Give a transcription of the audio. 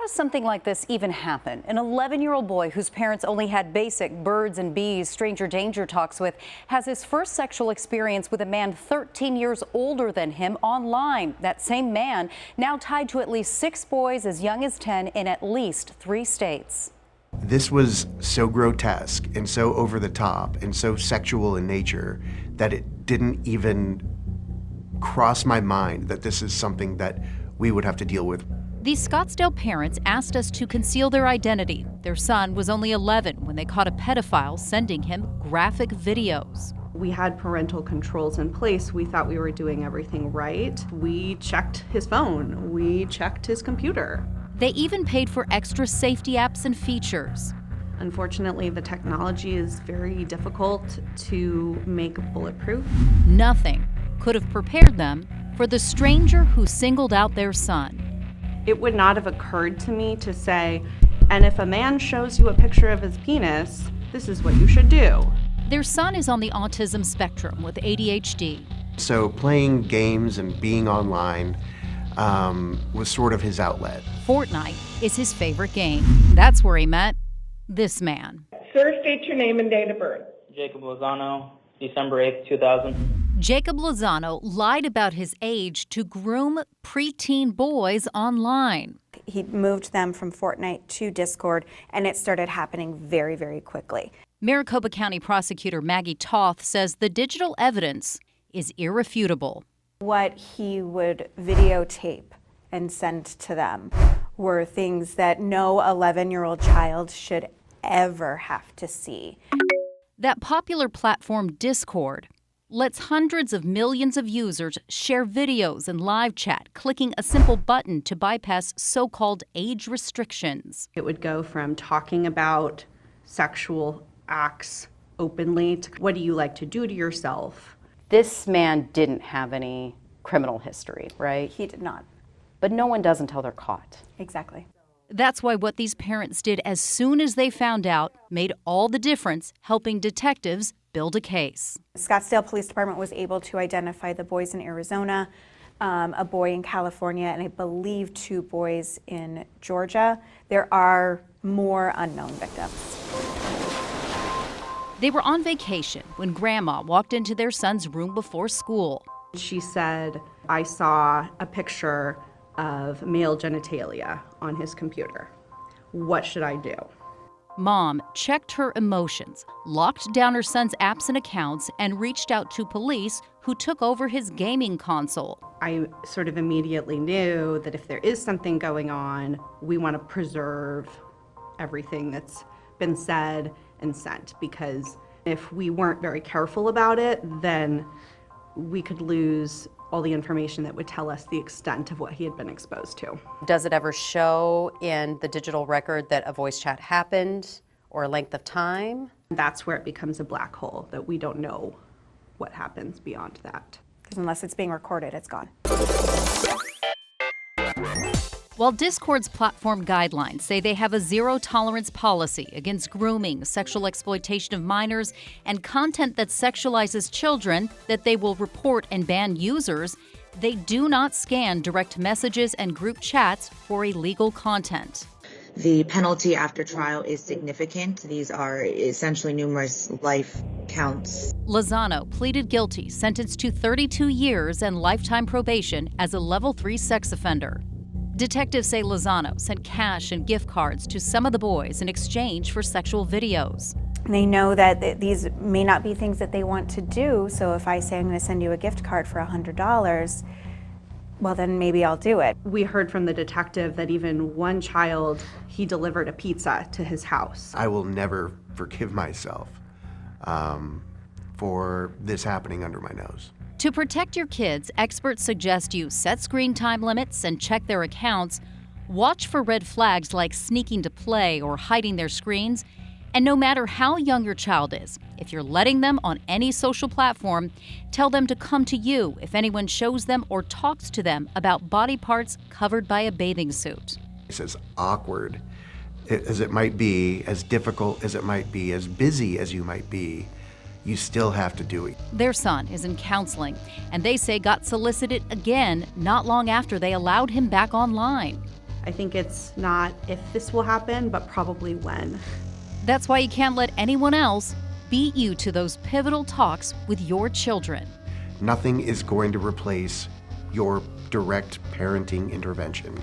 does something like this even happen? An 11-year-old boy whose parents only had basic birds and bees stranger danger talks with has his first sexual experience with a man 13 years older than him online. That same man now tied to at least 6 boys as young as 10 in at least 3 states. This was so grotesque and so over the top and so sexual in nature that it didn't even cross my mind that this is something that we would have to deal with. These Scottsdale parents asked us to conceal their identity. Their son was only 11 when they caught a pedophile sending him graphic videos. We had parental controls in place. We thought we were doing everything right. We checked his phone. We checked his computer. They even paid for extra safety apps and features. Unfortunately, the technology is very difficult to make bulletproof. Nothing could have prepared them for the stranger who singled out their son. It would not have occurred to me to say, and if a man shows you a picture of his penis, this is what you should do. Their son is on the autism spectrum with ADHD. So playing games and being online was sort of his outlet. Fortnite is his favorite game. That's where he met this man. Sir, state your name and date of birth. Jacob Lozano, December 8th, 2000. Jacob Lozano lied about his age to groom preteen boys online. He moved them from Fortnite to Discord, and it started happening very, very quickly. Maricopa County Prosecutor Maggie Toth says the digital evidence is irrefutable. What he would videotape and send to them were things that no 11-year-old child should ever have to see. That popular platform Discord lets hundreds of millions of users share videos and live chat, clicking a simple button to bypass so-called age restrictions. It would go from talking about sexual acts openly to what do you like to do to yourself. This man didn't have any criminal history, right? He did not. But no one does until they're caught. Exactly. That's why what these parents did as soon as they found out made all the difference, helping detectives build a case. Scottsdale Police Department was able to identify the boys in Arizona, a boy in California, and I believe 2 boys in Georgia. There are more unknown victims. They were on vacation when Grandma walked into their son's room before school. She said, I saw a picture of male genitalia on his computer. What should I do? Mom checked her emotions, locked down her son's apps and accounts, and reached out to police who took over his gaming console. I sort of immediately knew that if there is something going on, we want to preserve everything that's been said and sent, because if we weren't very careful about it, then we could lose all the information that would tell us the extent of what he had been exposed to. Does it ever show in the digital record that a voice chat happened or a length of time? That's where it becomes a black hole, that we don't know what happens beyond that. Because unless it's being recorded, it's gone. While Discord's platform guidelines say they have a zero-tolerance policy against grooming, sexual exploitation of minors, and content that sexualizes children that they will report and ban users, they do not scan direct messages and group chats for illegal content. The penalty after trial is significant. These are essentially numerous life counts. Lozano pleaded guilty, sentenced to 32 years and lifetime probation as a level 3 sex offender. Detectives say Lozano sent cash and gift cards to some of the boys in exchange for sexual videos. They know that these may not be things that they want to do, so if I say I'm going to send you a gift card for $100, well, then maybe I'll do it. We heard from the detective that even one child, he delivered a pizza to his house. I will never forgive myself for this happening under my nose. To protect your kids, experts suggest you set screen time limits and check their accounts, watch for red flags like sneaking to play or hiding their screens, and no matter how young your child is, if you're letting them on any social platform, tell them to come to you if anyone shows them or talks to them about body parts covered by a bathing suit. It's as awkward as it might be, as difficult as it might be, as busy as you might be, you still have to do it. Their son is in counseling, and they say got solicited again not long after they allowed him back online. I think it's not if this will happen, but probably when. That's why you can't let anyone else beat you to those pivotal talks with your children. Nothing is going to replace your direct parenting intervention.